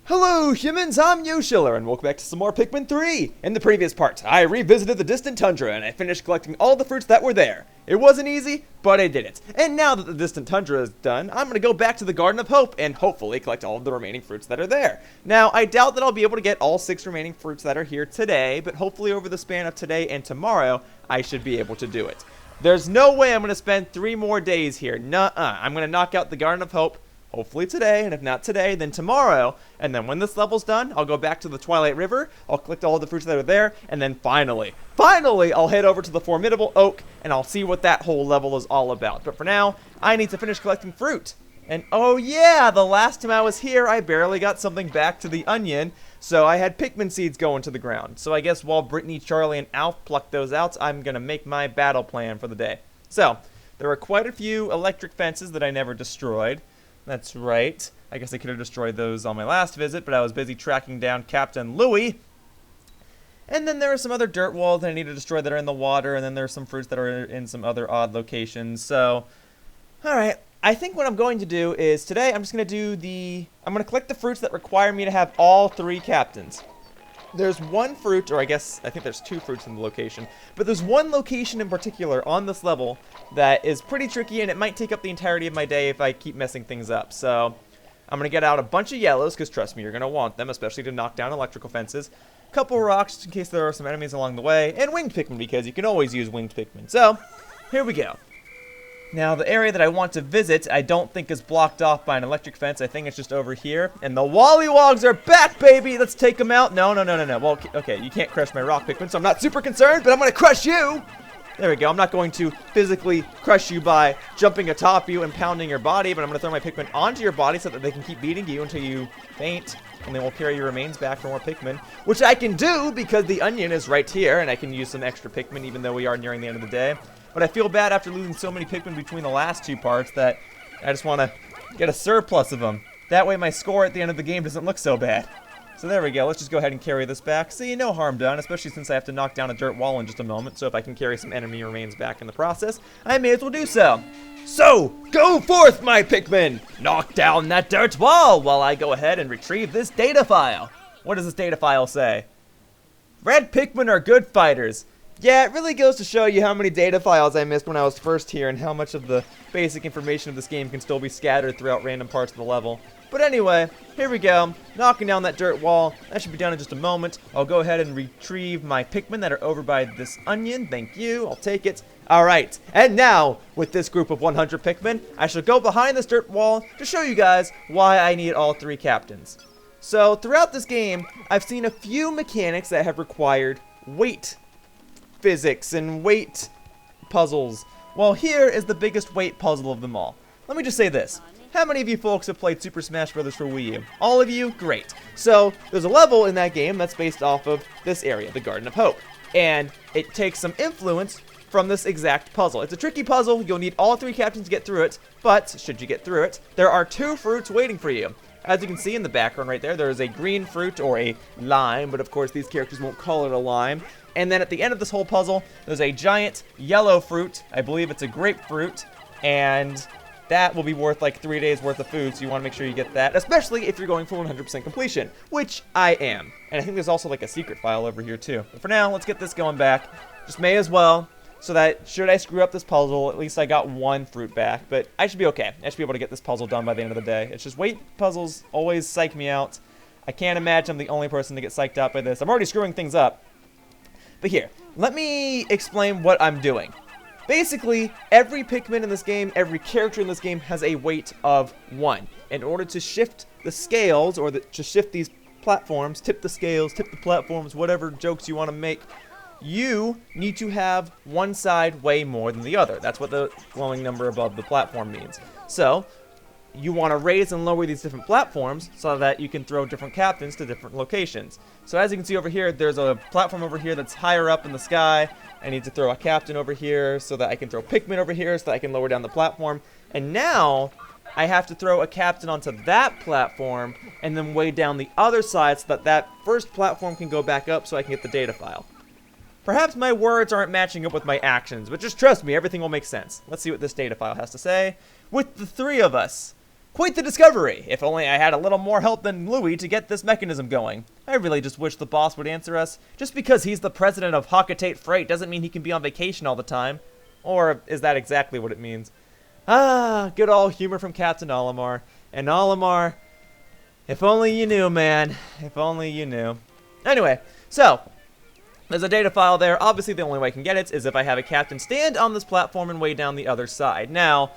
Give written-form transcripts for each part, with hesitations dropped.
Hello humans, I'm Yoshiller, and welcome back to some more Pikmin 3! In the previous part, I revisited the distant tundra, and I finished collecting all the fruits that were there. It wasn't easy, but I did it. And now that the distant tundra is done, I'm gonna go back to the Garden of Hope, and hopefully collect all of the remaining fruits that are there. Now, I doubt that I'll be able to get all 6 remaining fruits that are here today, but hopefully over the span of today and tomorrow, I should be able to do it. There's no way I'm gonna spend 3 more days here, nuh-uh. I'm gonna knock out the Garden of Hope, hopefully today, and if not today, then tomorrow. And then when this level's done, I'll go back to the Twilight River, I'll collect all the fruits that are there, and then finally, I'll head over to the Formidable Oak, and I'll see what that whole level is all about. But for now, I need to finish collecting fruit. And oh yeah, the last time I was here, I barely got something back to the onion, so I had Pikmin seeds going to the ground. So I guess while Brittany, Charlie, and Alf pluck those out, I'm gonna make my battle plan for the day. So, there are quite a few electric fences that I never destroyed. That's right. I guess I could have destroyed those on my last visit, but I was busy tracking down Captain Louie. And then there are some other dirt walls that I need to destroy that are in the water, and then there are some fruits that are in some other odd locations. So, alright. I think what I'm going to do is today I'm just going to do I'm going to collect the fruits that require me to have all 3 captains. There's one fruit, or I think there's 2 fruits in the location, but there's one location in particular on this level that is pretty tricky, and it might take up the entirety of my day if I keep messing things up. So I'm going to get out a bunch of yellows, because trust me, you're going to want them, especially to knock down electrical fences. A couple rocks in case there are some enemies along the way, and winged Pikmin, because you can always use winged Pikmin. So here we go. Now, the area that I want to visit, I don't think is blocked off by an electric fence. I think it's just over here. And the Wollywogs are back, baby! Let's take them out. No. Well, okay, you can't crush my rock Pikmin, so I'm not super concerned, but I'm going to crush you! There we go. I'm not going to physically crush you by jumping atop you and pounding your body, but I'm going to throw my Pikmin onto your body so that they can keep beating you until you faint. And then we'll carry your remains back for more Pikmin, which I can do because the onion is right here, and I can use some extra Pikmin even though we are nearing the end of the day. But I feel bad after losing so many Pikmin between the last 2 parts that I just want to get a surplus of them. That way my score at the end of the game doesn't look so bad. So there we go, let's just go ahead and carry this back. See, no harm done, especially since I have to knock down a dirt wall in just a moment, so if I can carry some enemy remains back in the process, I may as well do so. So, go forth, my Pikmin! Knock down that dirt wall while I go ahead and retrieve this data file. What does this data file say? Red Pikmin are good fighters. Yeah, it really goes to show you how many data files I missed when I was first here and how much of the basic information of this game can still be scattered throughout random parts of the level. But anyway, here we go, knocking down that dirt wall. That should be done in just a moment. I'll go ahead and retrieve my Pikmin that are over by this onion. Thank you, I'll take it. Alright, and now, with this group of 100 Pikmin, I shall go behind this dirt wall to show you guys why I need all 3 captains. So, throughout this game, I've seen a few mechanics that have required weight physics and weight puzzles. Well, here is the biggest weight puzzle of them all. Let me just say this. How many of you folks have played Super Smash Bros. For Wii U? All of you? Great. So, there's a level in that game that's based off of this area, the Garden of Hope. And it takes some influence from this exact puzzle. It's a tricky puzzle. You'll need all 3 captains to get through it. But, should you get through it, there are 2 fruits waiting for you. As you can see in the background right there is a green fruit, or a lime, but of course these characters won't call it a lime. And then at the end of this whole puzzle, there's a giant yellow fruit. I believe it's a grapefruit, and that will be worth like 3 days worth of food, so you want to make sure you get that, especially if you're going for 100% completion, which I am. And I think there's also like a secret file over here too. But for now, let's get this going back. Just may as well, so that should I screw up this puzzle, at least I got 1 fruit back. But I should be okay. I should be able to get this puzzle done by the end of the day. It's just weight puzzles always psych me out. I can't imagine I'm the only person to get psyched out by this. I'm already screwing things up. But here, let me explain what I'm doing. Basically, every Pikmin in this game, every character in this game has a weight of 1. In order to shift the scales, or to shift these platforms, tip the scales, tip the platforms, whatever jokes you want to make, you need to have one side weigh more than the other. That's what the glowing number above the platform means. So, you want to raise and lower these different platforms so that you can throw different captains to different locations. So as you can see over here, there's a platform over here that's higher up in the sky. I need to throw a captain over here so that I can throw Pikmin over here so that I can lower down the platform. And now, I have to throw a captain onto that platform and then weigh down the other side so that that first platform can go back up so I can get the data file. Perhaps my words aren't matching up with my actions, but just trust me, everything will make sense. Let's see what this data file has to say. With the 3 of us, Quite the discovery! If only I had a little more help than Louie to get this mechanism going. I really just wish the boss would answer us. Just because he's the president of Hockatate Freight doesn't mean he can be on vacation all the time. Or is that exactly what it means? Ah, good old humor from Captain Olimar. And Olimar, if only you knew, man. If only you knew. Anyway, so there's a data file there. Obviously, the only way I can get it is if I have a captain stand on this platform and weigh down the other side. Now,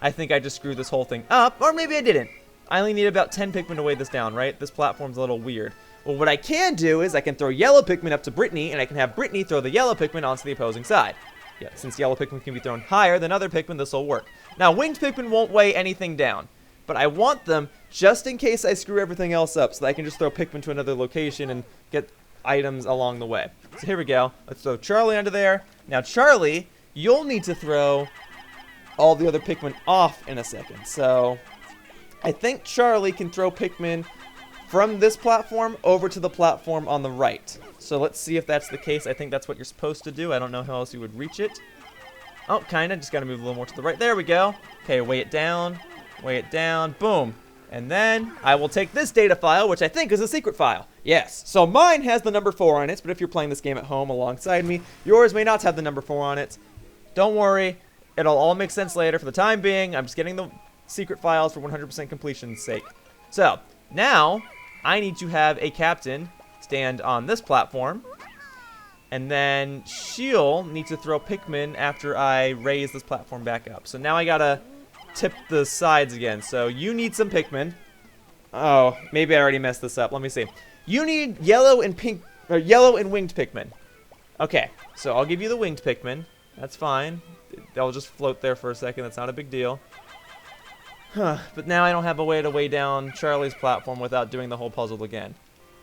I think I just screwed this whole thing up, or maybe I didn't. I only need about 10 Pikmin to weigh this down, right? This platform's a little weird. Well, what I can do is I can throw yellow Pikmin up to Brittany, and I can have Brittany throw the yellow Pikmin onto the opposing side. Yeah, since yellow Pikmin can be thrown higher than other Pikmin, this will work. Now, winged Pikmin won't weigh anything down, but I want them just in case I screw everything else up, so that I can just throw Pikmin to another location and get items along the way. So here we go. Let's throw Charlie under there. Now, Charlie, you'll need to throw all the other Pikmin off in a second. So I think Charlie can throw Pikmin from this platform over to the platform on the right. So let's see if that's the case. I think that's what you're supposed to do. I don't know how else you would reach it. Oh, kind of. Just got to move a little more to the right. There we go. Okay, weigh it down. Weigh it down. Boom. And then I will take this data file, which I think is a secret file. Yes. So mine has the number 4 on it, but if you're playing this game at home alongside me, yours may not have the number 4 on it. Don't worry. It'll all make sense later. For the time being, I'm just getting the secret files for 100% completion's sake. So, now, I need to have a captain stand on this platform. And then she'll need to throw Pikmin after I raise this platform back up. So now I gotta tip the sides again. So you need some Pikmin. Oh, maybe I already messed this up. Let me see. You need yellow and pink, or yellow and winged Pikmin. Okay, so I'll give you the winged Pikmin. That's fine. They'll just float there for a second. That's not a big deal. Huh. But now I don't have a way to weigh down Charlie's platform without doing the whole puzzle again.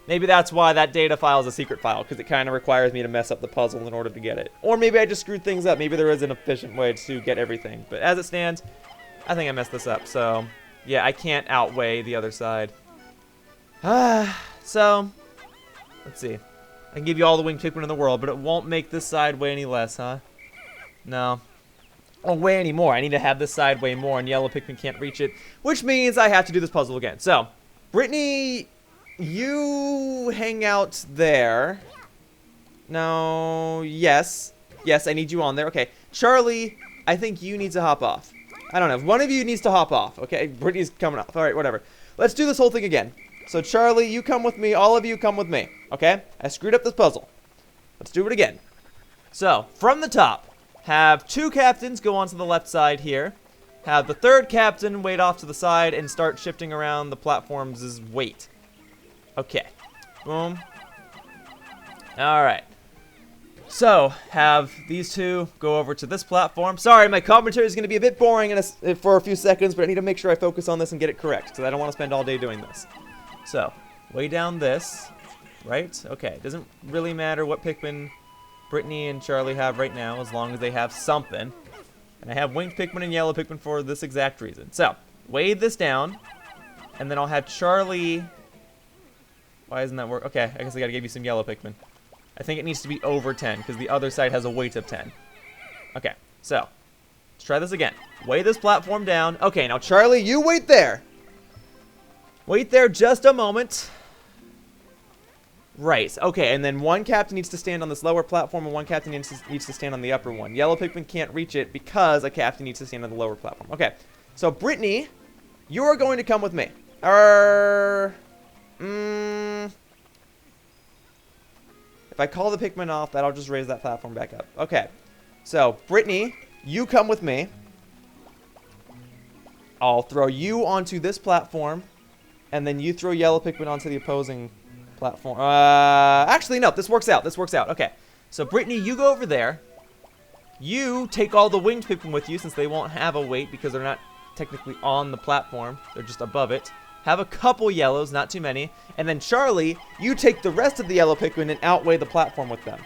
Maybe that's why that data file is a secret file, because it kind of requires me to mess up the puzzle in order to get it. Or maybe I just screwed things up. Maybe there is an efficient way to get everything. But as it stands, I think I messed this up. So, yeah, I can't outweigh the other side. So, let's see. I can give you all the winged Pikmin in the world, but it won't make this side weigh any less, huh? No. It won't weigh any more. I need to have this side weigh more, and yellow Pikmin can't reach it, which means I have to do this puzzle again. So, Brittany, you hang out there. No, yes. Yes, I need you on there. Okay. Charlie, I think you need to hop off. I don't know. One of you needs to hop off. Okay, Brittany's coming off. All right, whatever. Let's do this whole thing again. So, Charlie, you come with me. All of you come with me. Okay? I screwed up this puzzle. Let's do it again. So, from the top, have 2 captains go onto the left side here. Have the 3rd captain wait off to the side and start shifting around the platform's weight. Okay. Boom. Alright. So, have these 2 go over to this platform. Sorry, my commentary is going to be a bit boring for a few seconds, but I need to make sure I focus on this and get it correct, because I don't want to spend all day doing this. So, weigh down this. Right? Okay. It doesn't really matter what Pikmin Brittany and Charlie have right now, as long as they have something. And I have winged Pikmin and yellow Pikmin for this exact reason. So, weigh this down, and then I'll have Charlie... Why isn't that work? Okay, I guess I gotta give you some yellow Pikmin. I think it needs to be over 10, because the other side has a weight of 10. Okay, so, let's try this again. Weigh this platform down. Okay, now Charlie, you wait there. Wait there just a moment. Right, okay, and then one captain needs to stand on this lower platform, and one captain needs to stand on the upper one. Yellow Pikmin can't reach it because a captain needs to stand on the lower platform. Okay, so Brittany, you are going to come with me. If I call the Pikmin off, that'll just raise that platform back up. Okay, so Brittany, you come with me. I'll throw you onto this platform, and then you throw yellow Pikmin onto the opposing platform. Actually, no, this works out. This works out. Okay, so Brittany, you go over there. You take all the winged Pikmin with you, since they won't have a weight because they're not technically on the platform. They're just above it. Have a couple yellows, not too many. And then Charlie, you take the rest of the yellow Pikmin and outweigh the platform with them.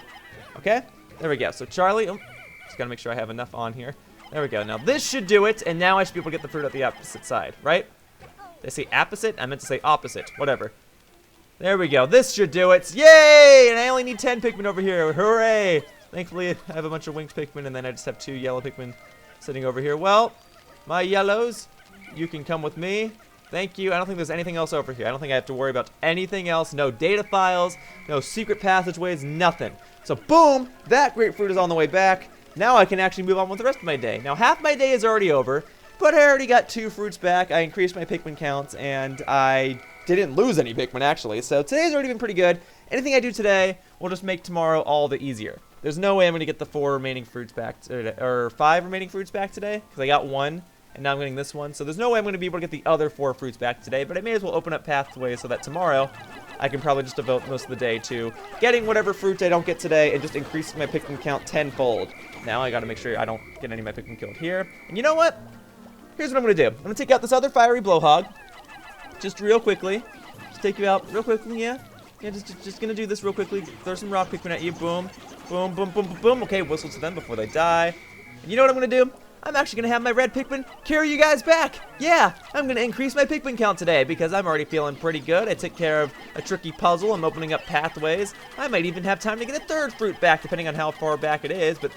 Okay? There we go. So Charlie, just gotta make sure I have enough on here. There we go. Now this should do it, and now I should be able to get the fruit at the opposite side, right? Did I say opposite? I meant to say opposite. Whatever. There we go. This should do it. Yay! And I only need 10 Pikmin over here. Hooray! Thankfully, I have a bunch of winged Pikmin, and then I just have 2 yellow Pikmin sitting over here. Well, my yellows, You can come with me. Thank you. I don't think there's anything else over here. I don't think I have to worry about anything else. No data files, no secret passageways, nothing. So boom, that grapefruit is on the way back. Now I can actually move on with the rest of my day. Now half my day is already over, but I already got 2 fruits back. I increased my Pikmin counts, and I didn't lose any Pikmin actually. So today's already been pretty good. Anything I do today will just make tomorrow all the easier. There's no way I'm going to get the 4 remaining fruits back, or 5 remaining fruits back today, because I got 1. And now I'm getting this one. So there's no way I'm going to be able to get the other 4 fruits back today. But I may as well open up pathways so that tomorrow I can probably just devote most of the day to getting whatever fruit I don't get today and just increasing my Pikmin count tenfold. Now I got to make sure I don't get any of my Pikmin killed here. And you know what? Here's what I'm going to do. I'm going to take out this other fiery blowhog. Just real quickly. Just take you out real quickly, yeah? Yeah, just going to do this real quickly. Throw some rock Pikmin at you. Boom. Boom, boom, boom, boom, boom. Okay, whistle to them before they die. And you know what I'm going to do? I'm actually going to have my red Pikmin carry you guys back. Yeah, I'm going to increase my Pikmin count today because I'm already feeling pretty good. I took care of a tricky puzzle. I'm opening up pathways. I might even have time to get a 3rd fruit back depending on how far back it is. But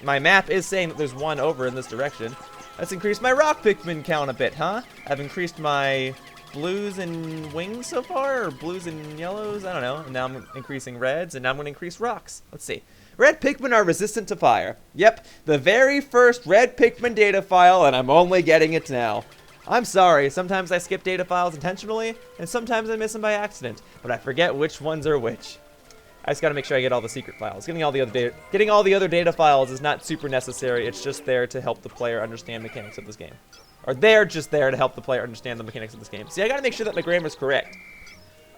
my map is saying that there's 1 over in this direction. Let's increase my rock Pikmin count a bit, huh? I've increased my blues and wings so far, or blues and yellows, I don't know. And now I'm increasing reds, and now I'm going to increase rocks. Let's see. Red Pikmin are resistant to fire. Yep, the very first red Pikmin data file, and I'm only getting it now. I'm sorry, sometimes I skip data files intentionally, and sometimes I miss them by accident, but I forget which ones are which. I just gotta make sure I get all the secret files. Getting all the other data files is not super necessary, it's just there to help the player understand mechanics of this game. Or they're just there to help the player understand the mechanics of this game. See, I gotta make sure that my grammar's correct.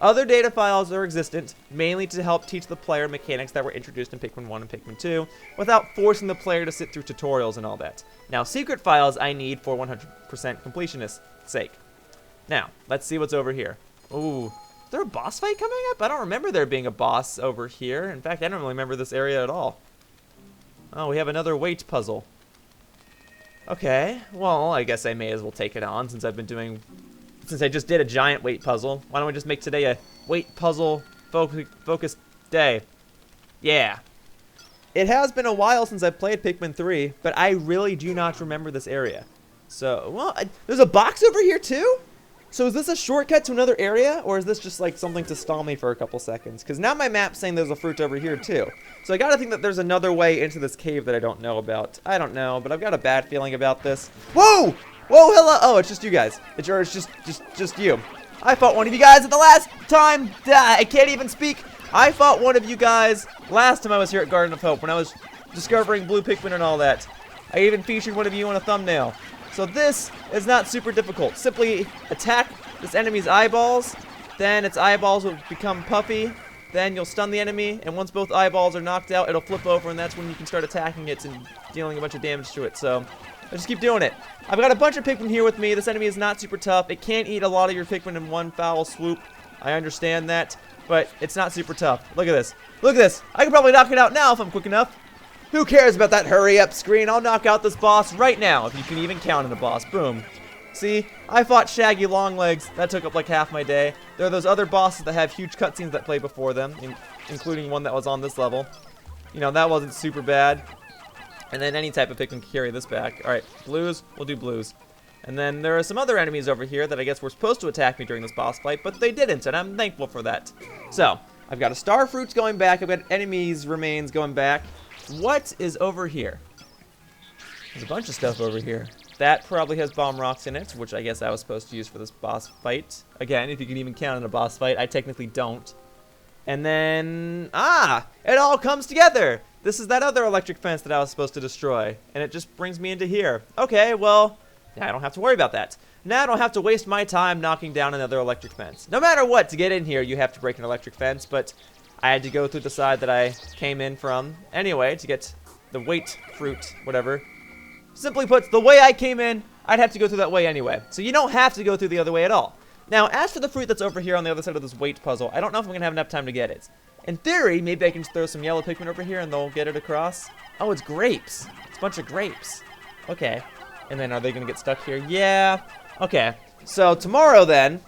Other data files are existent, mainly to help teach the player mechanics that were introduced in Pikmin 1 and Pikmin 2, without forcing the player to sit through tutorials and all that. Now, secret files I need for 100% completionist's sake. Now, let's see what's over here. Ooh, is there a boss fight coming up? I don't remember there being a boss over here. In fact, I don't really remember this area at all. Oh, we have another weight puzzle. Okay, well, I guess I may as well take it on since I just did a giant weight puzzle. Why don't we just make today a weight puzzle focused day? Yeah. It has been a while since I played Pikmin 3, but I really do not remember this area. So, well, there's a box over here too? So is this a shortcut to another area, or is this just like something to stall me for a couple seconds? Because now my map's saying there's a fruit over here too. So I gotta think that there's another way into this cave that I don't know about. I don't know, but I've got a bad feeling about this. Whoa! Whoa, hello! Oh, it's just you guys. It's just you. I fought one of you guys at the last time. I can't even speak. I fought one of you guys last time I was here at Garden of Hope when I was discovering blue Pikmin and all that. I even featured one of you on a thumbnail. So this is not super difficult. Simply attack this enemy's eyeballs, then its eyeballs will become puffy, then you'll stun the enemy, and once both eyeballs are knocked out, it'll flip over, and that's when you can start attacking it and dealing a bunch of damage to it. So I just keep doing it. I've got a bunch of Pikmin here with me. This enemy is not super tough. It can't eat a lot of your Pikmin in one foul swoop. I understand that, but it's not super tough. Look at this. Look at this. I can probably knock it out now if I'm quick enough. Who cares about that hurry up screen? I'll knock out this boss right now, if you can even count on a boss. Boom. See, I fought Shaggy Longlegs. That took up like half my day. There are those other bosses that have huge cutscenes that play before them, including one that was on this level. You know, that wasn't super bad. And then any type of Pikmin can carry this back. Alright, blues, we'll do blues. And then there are some other enemies over here that I guess were supposed to attack me during this boss fight, but they didn't, and I'm thankful for that. So, I've got a Starfruit going back, I've got enemies remains going back. What is over here? There's a bunch of stuff over here. That probably has bomb rocks in it, which I guess I was supposed to use for this boss fight. Again, if you can even count on a boss fight, I technically don't. And then, it all comes together. This is that other electric fence that I was supposed to destroy, and it just brings me into here. Okay, well, now I don't have to worry about that. Now I don't have to waste my time knocking down another electric fence. No matter what, to get in here, you have to break an electric fence, but I had to go through the side that I came in from anyway to get the weight fruit, whatever. Simply put, the way I came in, I'd have to go through that way anyway. So you don't have to go through the other way at all. Now, as for the fruit that's over here on the other side of this weight puzzle, I don't know if I'm going to have enough time to get it. In theory, maybe I can just throw some yellow Pikmin over here and they'll get it across. Oh, it's grapes. It's a bunch of grapes. Okay. And then are they going to get stuck here? Yeah. Okay. So tomorrow then,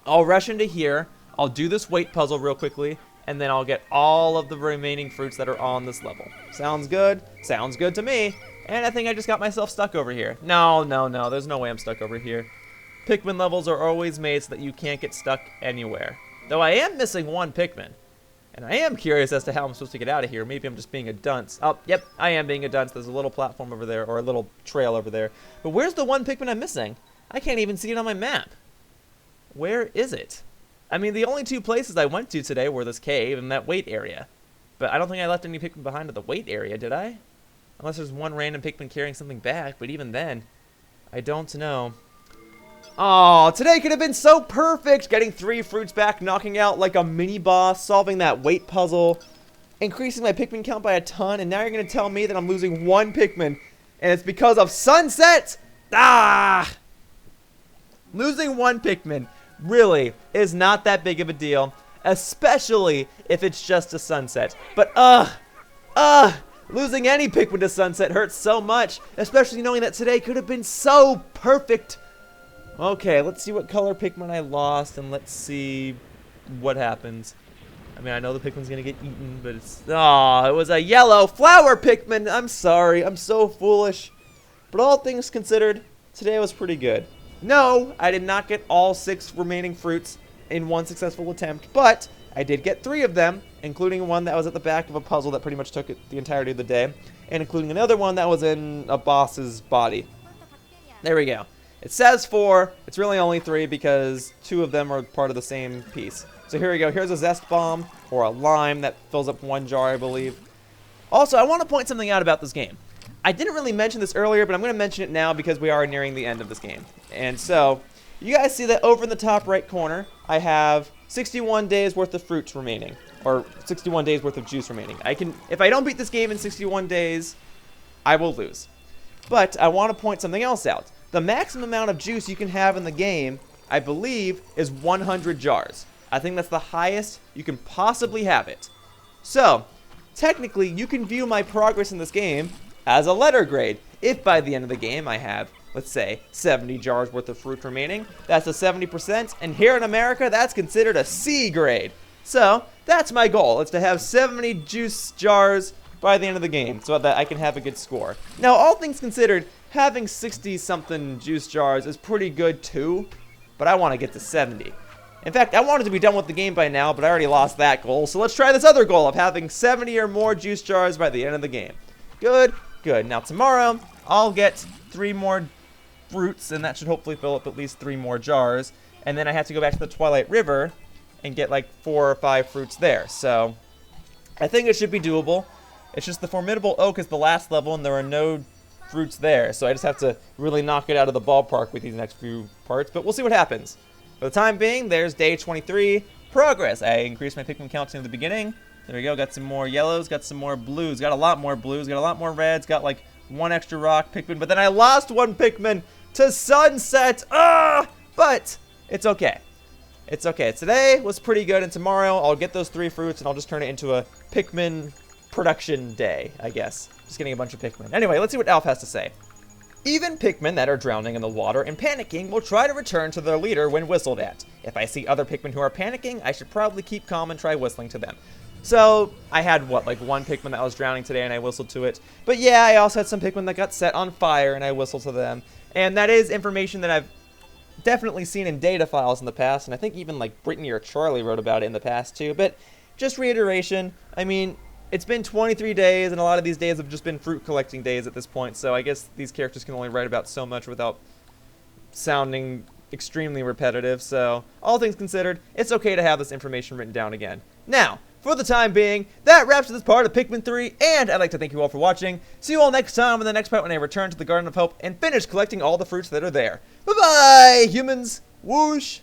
I'll rush into here. I'll do this weight puzzle real quickly. and then I'll get all of the remaining fruits that are on this level. Sounds good? Sounds good to me. And I think I just got myself stuck over here. No, there's no way I'm stuck over here. Pikmin levels are always made so that you can't get stuck anywhere. Though I am missing one Pikmin. And I am curious as to how I'm supposed to get out of here. Maybe I'm just being a dunce. Oh, yep, I am being a dunce. There's a little platform over there, or a little trail over there. But where's the one Pikmin I'm missing? I can't even see it on my map. Where is it? I mean, the only two places I went to today were this cave and that wait area. But I don't think I left any Pikmin behind at the wait area, did I? Unless there's one random Pikmin carrying something back, but even then, I don't know. Oh, today could have been so perfect! Getting 3 fruits back, knocking out like a mini-boss, solving that weight puzzle, increasing my Pikmin count by a ton, and now you're going to tell me that I'm losing one Pikmin, and it's because of sunset? Ah! Losing one Pikmin really is not that big of a deal, especially if it's just a sunset. But, losing any Pikmin to sunset hurts so much, especially knowing that today could have been so perfect. Okay, let's see what color Pikmin I lost, and let's see what happens. I mean, I know the Pikmin's gonna get eaten, but it's... Oh, it was a yellow flower Pikmin! I'm sorry, I'm so foolish. But all things considered, today was pretty good. No, I did not get all 6 remaining fruits in one successful attempt, but I did get 3 of them, including one that was at the back of a puzzle that pretty much took it the entirety of the day, and including another one that was in a boss's body. There we go. It says 4. It's really only 3 because 2 of them are part of the same piece. So here we go. Here's a Zest bomb, or a lime that fills up 1 jar, I believe. Also, I want to point something out about this game. I didn't really mention this earlier, but I'm going to mention it now because we are nearing the end of this game. And so, you guys see that over in the top right corner, I have 61 days worth of fruits remaining. Or 61 days worth of juice remaining. If I don't beat this game in 61 days, I will lose. But I want to point something else out. The maximum amount of juice you can have in the game, I believe, is 100 jars. I think that's the highest you can possibly have it. So, technically, you can view my progress in this game as a letter grade. If by the end of the game I have, let's say, 70 jars worth of fruit remaining, that's a 70%, and here in America, that's considered a C grade. So, that's my goal, is to have 70 juice jars by the end of the game, so that I can have a good score. Now, all things considered, having 60-something juice jars is pretty good too, but I want to get to 70. In fact, I wanted to be done with the game by now, but I already lost that goal, so let's try this other goal of having 70 or more juice jars by the end of the game. Good, good. Now tomorrow, I'll get 3 more fruits, and that should hopefully fill up at least 3 more jars, and then I have to go back to the Twilight River and get like 4 or 5 fruits there, so I think it should be doable. It's just the Formidable Oak is the last level, and there are no fruits there, so I just have to really knock it out of the ballpark with these next few parts, but we'll see what happens. For the time being, there's day 23, progress. I increased my Pikmin count in the beginning. There we go, got some more yellows, got some more blues, got a lot more blues, got a lot more reds, got like 1 extra rock Pikmin, but then I lost 1 Pikmin to sunset. But it's okay. It's okay. Today was pretty good, and tomorrow I'll get those 3 fruits, and I'll just turn it into a Pikmin production day, I guess. Just getting a bunch of Pikmin. Anyway, let's see what Alf has to say. Even Pikmin that are drowning in the water and panicking will try to return to their leader when whistled at. If I see other Pikmin who are panicking, I should probably keep calm and try whistling to them. So, I had, what, like 1 Pikmin that was drowning today and I whistled to it. But yeah, I also had some Pikmin that got set on fire and I whistled to them. And that is information that I've definitely seen in data files in the past, and I think even like Brittany or Charlie wrote about it in the past too. But just reiteration, I mean, it's been 23 days, and a lot of these days have just been fruit collecting days at this point, so I guess these characters can only write about so much without sounding extremely repetitive, so all things considered, it's okay to have this information written down again. Now, for the time being, that wraps up this part of Pikmin 3, and I'd like to thank you all for watching. See you all next time in the next part when I return to the Garden of Hope and finish collecting all the fruits that are there. Bye-bye, humans! Whoosh!